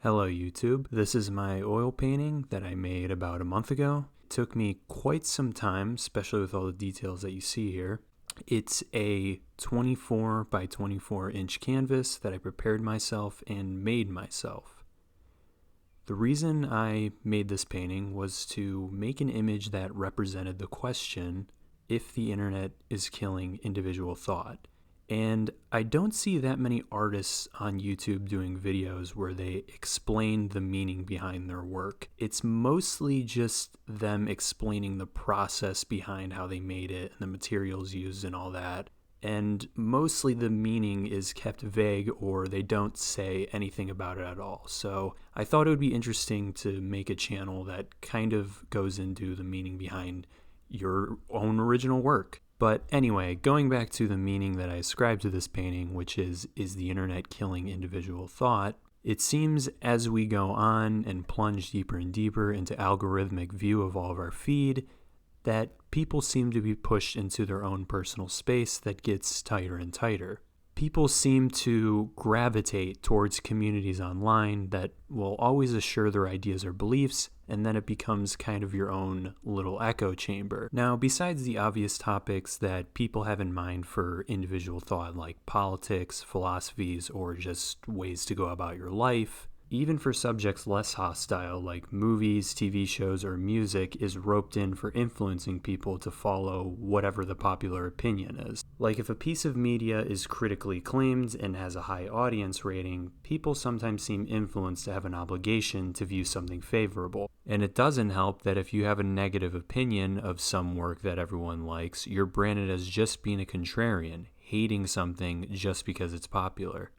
Hello YouTube, this is my oil painting that I made about a month ago. It took me quite some time, especially with all the details that you see here. It's a 24 by 24 inch canvas that I prepared myself and made myself. The reason I made this painting was to make an image that represented the question if the internet is killing individual thought. And I don't see that many artists on YouTube doing videos where they explain the meaning behind their work. It's mostly just them explaining the process behind how they made it and the materials used and all that. And mostly the meaning is kept vague or they don't say anything about it at all. So I thought it would be interesting to make a channel that kind of goes into the meaning behind your own original work. But anyway, going back to the meaning that I ascribe to this painting, which is the internet killing individual thought, it seems as we go on and plunge deeper and deeper into algorithmic view of all of our feed, that people seem to be pushed into their own personal space that gets tighter and tighter. People seem to gravitate towards communities online that will always assure their ideas or beliefs, and then it becomes kind of your own little echo chamber. Now, besides the obvious topics that people have in mind for individual thought, like politics, philosophies, or just ways to go about your life, even for subjects less hostile like movies, TV shows, or music is roped in for influencing people to follow whatever the popular opinion is. Like if a piece of media is critically acclaimed and has a high audience rating, people sometimes seem influenced to have an obligation to view something favorable. And it doesn't help that if you have a negative opinion of some work that everyone likes, you're branded as just being a contrarian, hating something just because it's popular.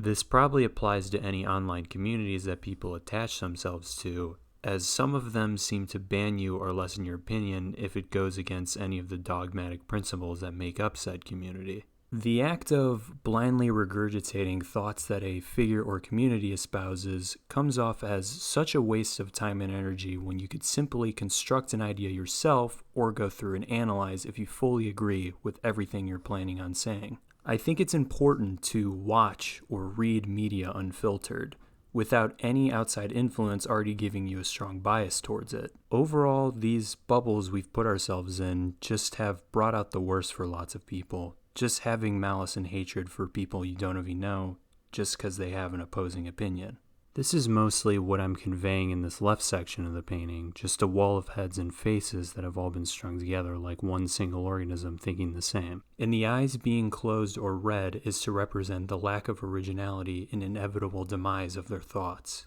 This probably applies to any online communities that people attach themselves to, as some of them seem to ban you or lessen your opinion if it goes against any of the dogmatic principles that make up said community. The act of blindly regurgitating thoughts that a figure or community espouses comes off as such a waste of time and energy when you could simply construct an idea yourself or go through and analyze if you fully agree with everything you're planning on saying. I think it's important to watch or read media unfiltered, without any outside influence already giving you a strong bias towards it. Overall, these bubbles we've put ourselves in just have brought out the worst for lots of people, just having malice and hatred for people you don't even know just because they have an opposing opinion. This is mostly what I'm conveying in this left section of the painting, just a wall of heads and faces that have all been strung together like one single organism thinking the same. And the eyes being closed or red is to represent the lack of originality and inevitable demise of their thoughts.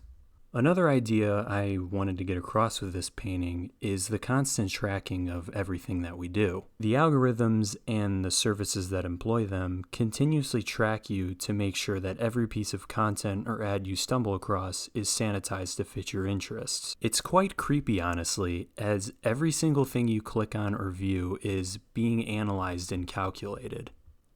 Another idea I wanted to get across with this painting is the constant tracking of everything that we do. The algorithms and the services that employ them continuously track you to make sure that every piece of content or ad you stumble across is sanitized to fit your interests. It's quite creepy, honestly, as every single thing you click on or view is being analyzed and calculated.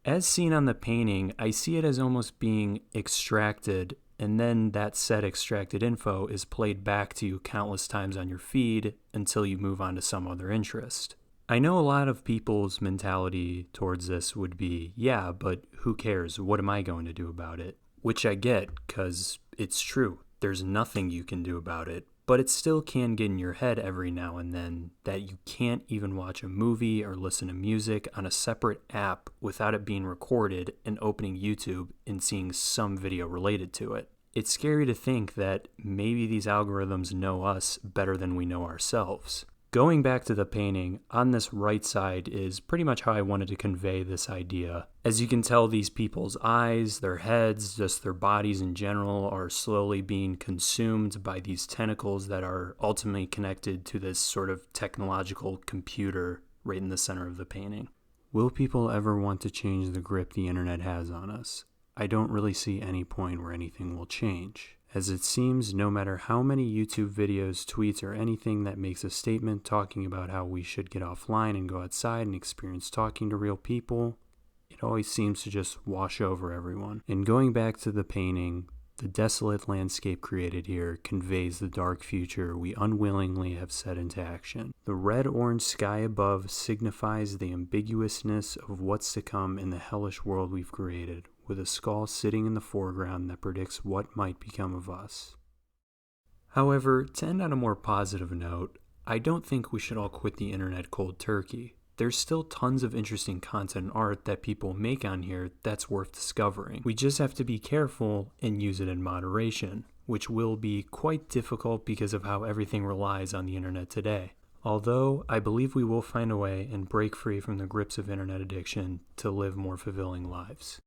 As seen on the painting, I see it as almost being extracted, and then that said extracted info is played back to you countless times on your feed until you move on to some other interest. I know a lot of people's mentality towards this would be, yeah, but who cares? What am I going to do about it? Which I get, because it's true. There's nothing you can do about it. But it still can get in your head every now and then that you can't even watch a movie or listen to music on a separate app without it being recorded and opening YouTube and seeing some video related to it. It's scary to think that maybe these algorithms know us better than we know ourselves. Going back to the painting, on this right side is pretty much how I wanted to convey this idea. As you can tell, these people's eyes, their heads, just their bodies in general are slowly being consumed by these tentacles that are ultimately connected to this sort of technological computer right in the center of the painting. Will people ever want to change the grip the internet has on us? I don't really see any point where anything will change, as it seems no matter how many YouTube videos, tweets, or anything that makes a statement talking about how we should get offline and go outside and experience talking to real people, it always seems to just wash over everyone. And going back to the painting, the desolate landscape created here conveys the dark future we unwillingly have set into action. The red-orange sky above signifies the ambiguousness of what's to come in the hellish world we've created, with a skull sitting in the foreground that predicts what might become of us. However, to end on a more positive note, I don't think we should all quit the internet cold turkey. There's still tons of interesting content and art that people make on here that's worth discovering. We just have to be careful and use it in moderation, which will be quite difficult because of how everything relies on the internet today. Although, I believe we will find a way and break free from the grips of internet addiction to live more fulfilling lives.